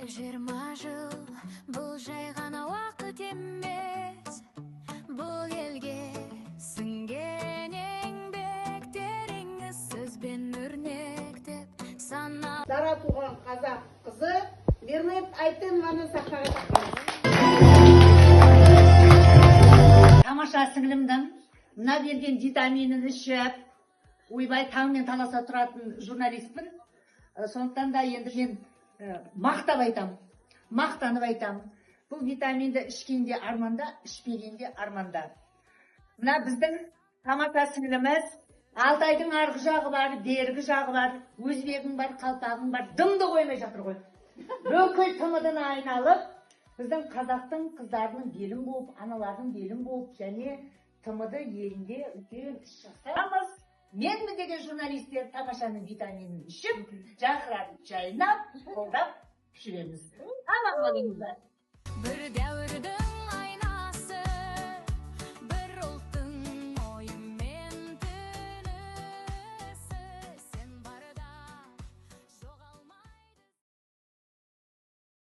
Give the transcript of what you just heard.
20 жыл бұл жай ғана уақыт емес, бұл елге сіңген еңбектеріңіз сөзбен өрнектеп санап. Дара туған қазақ қызы Меруерт Айтенованы сахнаға шақырамыз. Тамаша сіңлімдің мына берген витаминін ішіп, ойбай таңмен таласа тұратын журналистпін. Сондықтан да енді мен мақтап айтам, мақтанып айтам. Бұл витаминді ішкенде арманда, ішпегенде арманда. Мына біздің тамаша сіңліміз, Алтайдың арғы жағы бар, бергі жағы бар, өзбегің бар, қалпағың бар, дымды қоймай жатыр ғой. Бүкіл тымыдын айналып, біздің қазақтың қыздарының белін болып, аналардың белін болып, және тымыды елінде үлкен іс жасаймыз. Менмін деген журналистер тамашаның витаминін ішіп, жақыратып, жайнап, қолдап жүреміз. Аман болыңыздар. Бір дәуірдің